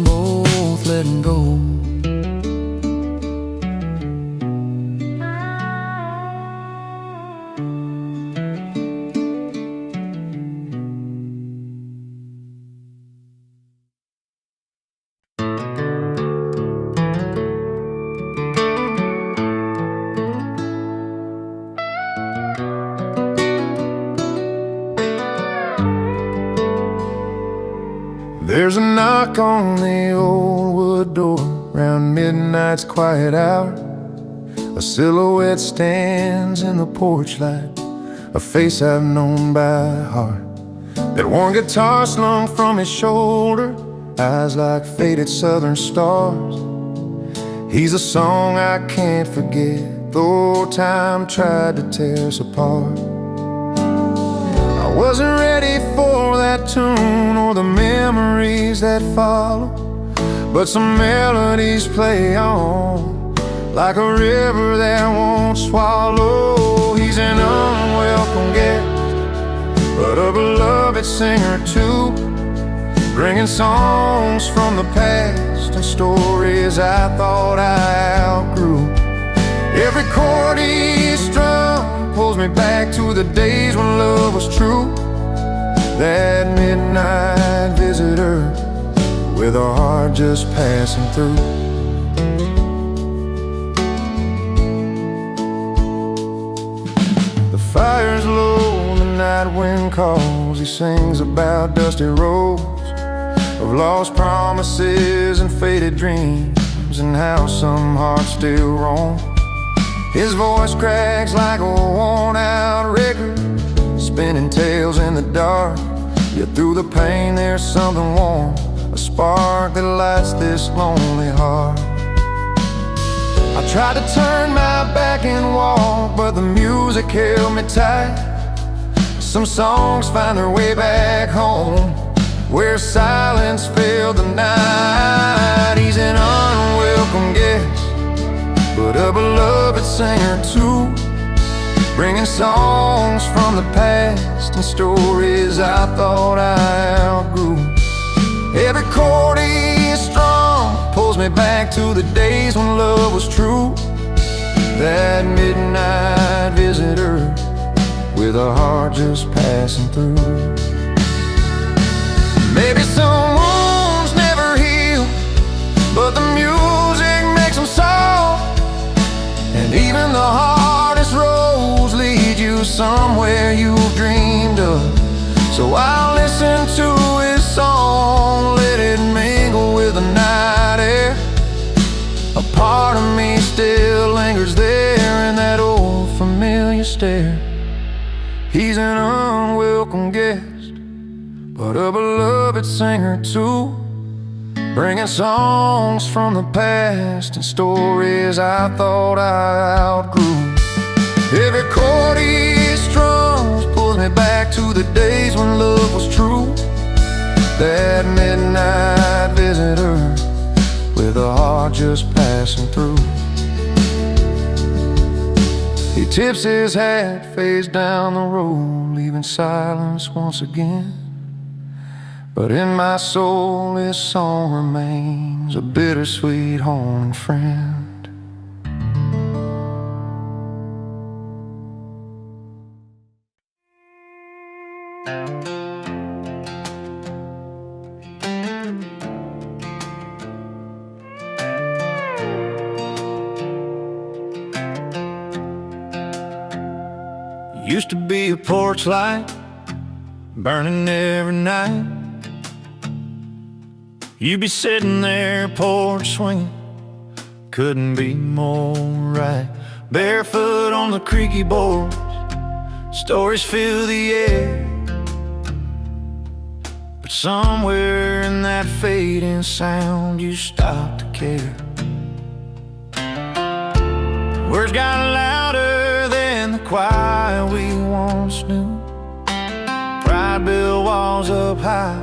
both letting go. There's a knock on the old wood door round midnight's quiet hour. A silhouette stands in the porch light, a face I've known by heart. That worn guitar slung from his shoulder, eyes like faded southern stars. He's a song I can't forget, though time tried to tear us apart. I wasn't ready for that tune or the memories that follow, but some melodies play on like a river that won't swallow. He's an unwelcome guest, but a beloved singer too, bringing songs from the past and stories I thought I outgrew. Every chord he strummed pulls me back to the days when love was true. That midnight visitor with a heart just passing through. The fire's low, the night wind calls. He sings about dusty roads of lost promises and faded dreams, and how some hearts still roam. His voice cracks like a worn-out record, spinning tales in the dark. Yet through the pain there's something warm, a spark that lights this lonely heart. I tried to turn my back and walk, but the music held me tight. Some songs find their way back home, where silence filled the night. He's an unwelcome guest, but a beloved singer too, bringing songs from the past and stories I thought I outgrew. Every chord he strung pulls me back to the days when love was true. That midnight visitor with a heart just passing through. Maybe some wounds never heal, but the music makes them soft. And even the hardest roads lead you somewhere you've dreamed of. So I'll listen to his song, let it mingle with the night air. A part of me still lingers there in that old familiar stare. He's an unwelcome guest, but a beloved singer too, bringing songs from the past and stories I thought I outgrew. Every chord he strums pulls me back to the days when love was true. That midnight visitor with a heart just passing through. He tips his hat, fades down the road, leaving silence once again. But in my soul this song remains a bittersweet haunting friend. Used to be a porch light burning every night. You'd be sitting there, porch swinging, couldn't be more right. Barefoot on the creaky boards, stories fill the air. But somewhere in that fading sound you stopped to care. Words got louder than the quiet we once knew. Pride built walls up high,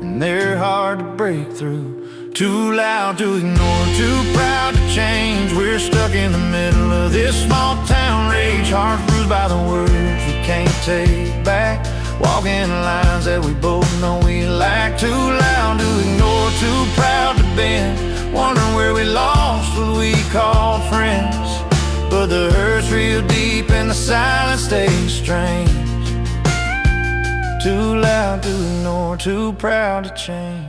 and they're hard to break through. Too loud to ignore, too proud to change. We're stuck in the middle of this small town rage. Hearts bruised by the words we can't take back, walking lines that we both know we lack. Too loud to ignore, too proud to bend, wondering where we lost what we called friends. But the hurt's real deep and the silence stays strange. Too loud to ignore, too proud to change.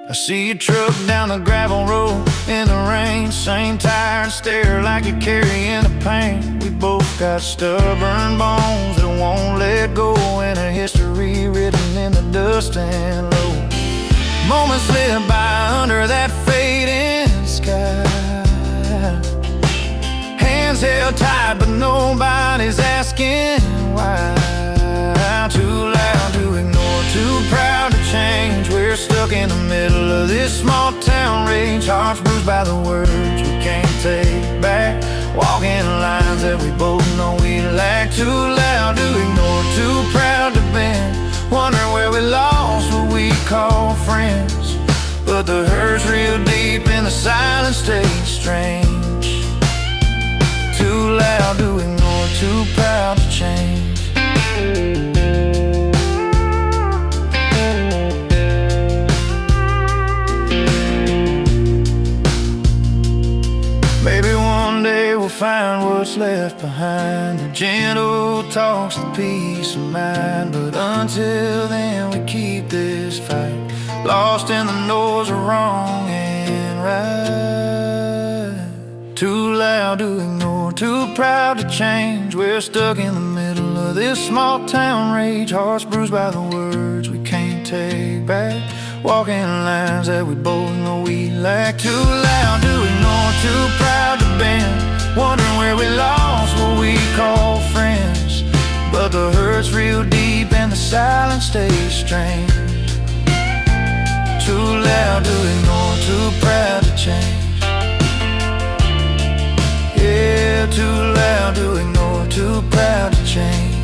I see your truck down the gravel road in the rain, same tired stare like you're carrying the pain. We both got stubborn bones that won't let go, and a history written in the dust and low. Moments slip by under that fading sky, hands held tight but nobody's asking why. Too loud to ignore, too proud to change. We're stuck in the middle of this small town rage. Hearts bruised by the words we can't take back, walking lines that we both know we lack. Too loud to ignore, too proud to bend, wondering where we lost what we call friends. But the hurt's real deep and the silence stays strange. Too loud to ignore, too proud to change. Maybe one day we'll find what's left behind, the gentle talks, the peace of mind. But until then we keep this fight, lost in the noise of wrong and right. Too loud to ignore, too proud to change. We're stuck in the middle of this small town rage. Hearts bruised by the words we can't take back, walking lines that we both know we lack. Too loud to ignore, too proud to bend, wondering where we lost what we call friends. But the hurt's real deep and the silence stays strange. Too loud to ignore, too proud to change. Yeah, too loud to ignore, too proud to change.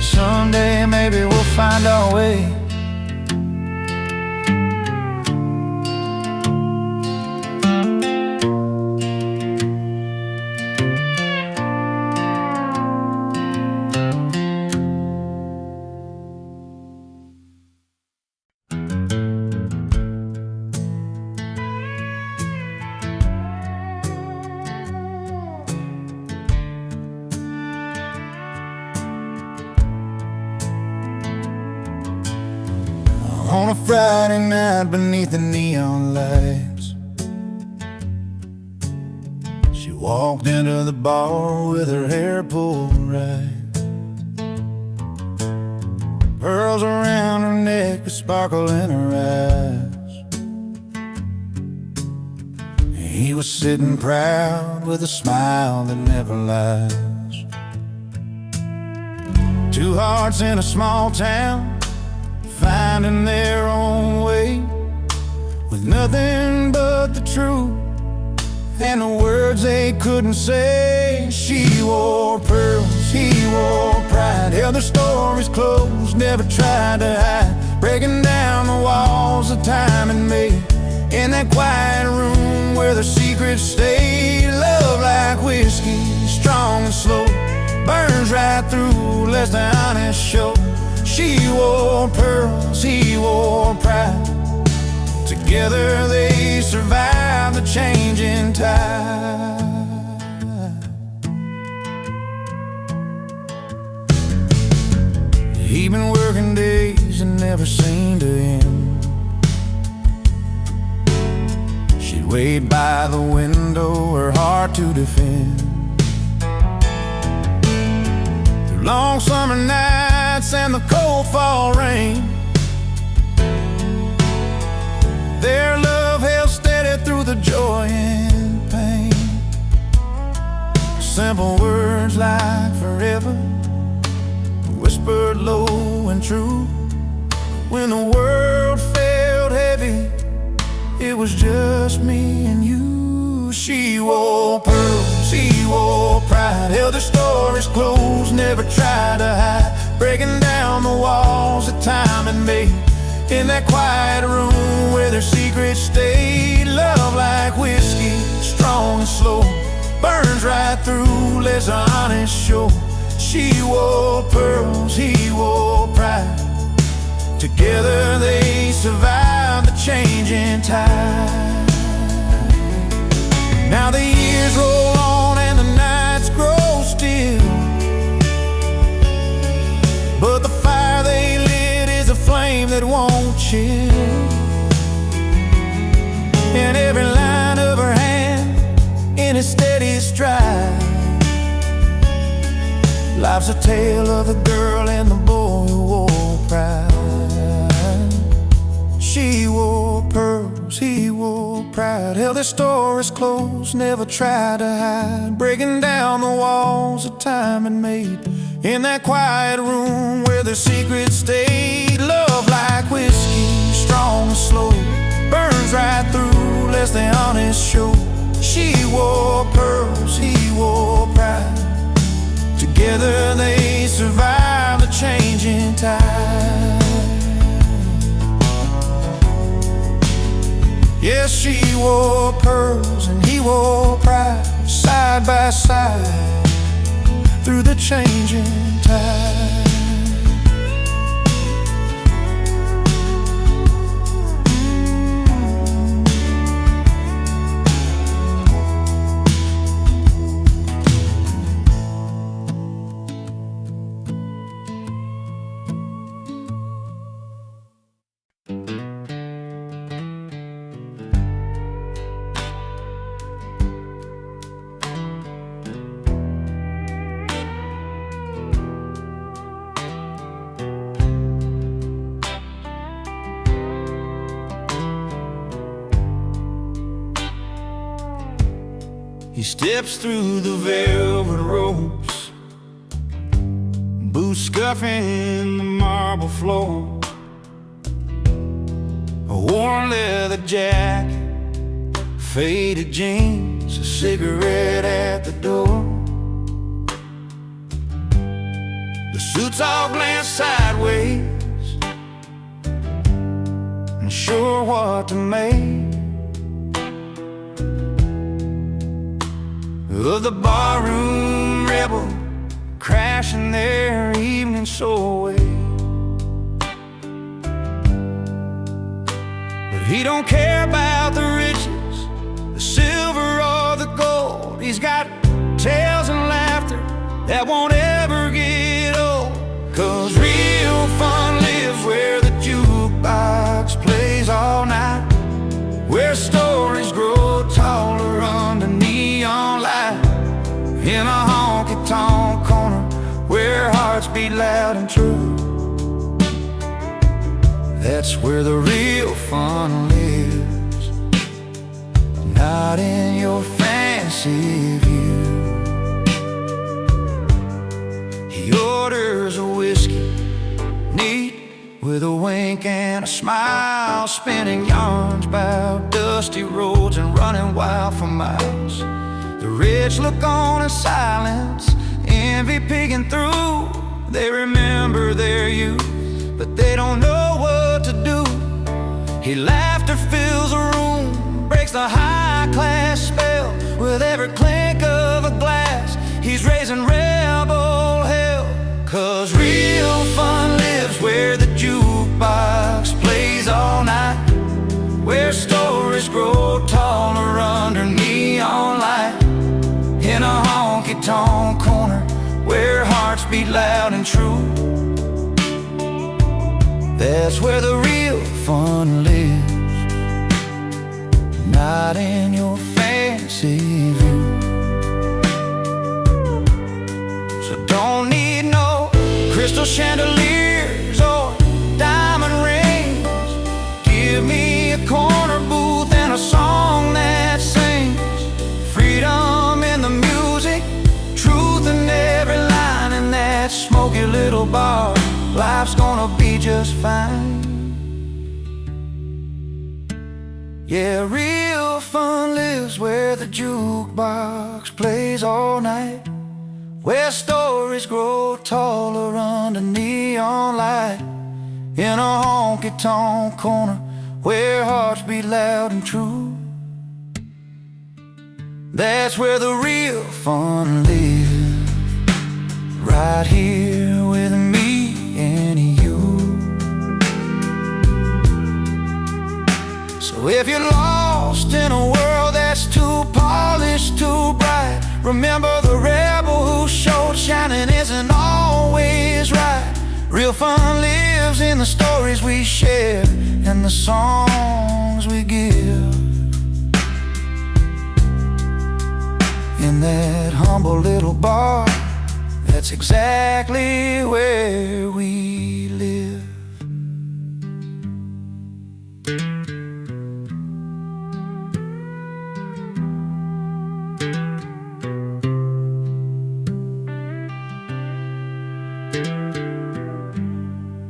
Someday maybe we'll find our way. On a Friday night beneath the neon lights, she walked into the bar with her hair pulled right, pearls around her neck, a sparkle in her eyes. He was sitting proud with a smile that never lies. Two hearts in a small town, finding their own way, with nothing but the truth and the words they couldn't say. She wore pearls, he wore pride, held their stories close, never tried to hide, breaking down the walls that time had made. In that quiet room where their secrets stayed, love like whiskey, strong and slow, burns right through, lets the honest show. She wore pearls, he wore pride, together they survived the changing tide. He'd been working days and never seemed to end. She'd wait by the window, her heart to defend. Through long summer nights and the cold fall rain, their love held steady through the joy and pain. Simple words like forever, whispered low and true. When the world felt heavy, it was just me and you. She wore pearls, he wore pride, held their stories close, never tried to hide, breaking down the walls that time had made. In that quiet room where their secrets stayed, love like whiskey, strong and slow, burns right through, lets the honest show. She wore pearls, he wore pride, together they survived the changing tide. Now the years roll on and the nights grow still, but the fire they lit is a flame that won't chill. And every line of her hand in a steady stride, life's a tale of the girl and the boy who wore pride. She wore pearls, he wore pride, held their stories close, never tried to hide, breaking down the walls that time had made. In that quiet room where their secrets stayed, love like whiskey, strong and slow, burns right through, lets the honest show. She wore pearls, he wore pride, together they survived the changing tide. Yes, she wore pearls and he wore pride, side by side through the changing tide. steps through the velvet ropes, boots scuffing the marble floor, a worn leather jacket, faded jeans, a cigarette at the door. The suits all glance sideways, unsure what to make of the barroom rebel crashing their evening soul away. But he don't care about the riches, the silver or the gold. He's got tales and laughter that won't ever get old. 'Cause real fun lives where the jukebox plays all night, where stories grow taller under neon light, in a honky-tonk corner where hearts beat loud and true. That's where the real fun lives, not in your fancy view. He orders a whiskey, neat, with a wink and a smile, spinning yarns about dusty roads and running wild for miles. The rich look on in silence, envy peeking through. They remember their youth, but they don't know what to do. He laughter fills the room, breaks the high-class spell. With every clink of a glass, he's raising rebel hell. 'Cause real fun lives where the jukebox plays all night, where stories grow taller under neon light, in a honky-tonk corner where hearts beat loud and true. That's where the real fun lives, not in your fancy view. So don't need no crystal chandeliers or diamond rings. Give me a corner booth and a song that sings freedom in the music, truth in every line. In that smoky little bar, life's gonna be just fine. Yeah, real fun lives where the jukebox plays all night, where stories grow taller under neon light, in a honky-tonk corner where hearts beat loud and true. That's where the real fun lives, right here with me and you. So if you're lost in a world that's too polished, too bright, remember the rebel who showed shining isn't always right. Real fun lives in the stories we share and the songs we give, in that humble little bar. That's exactly where we live.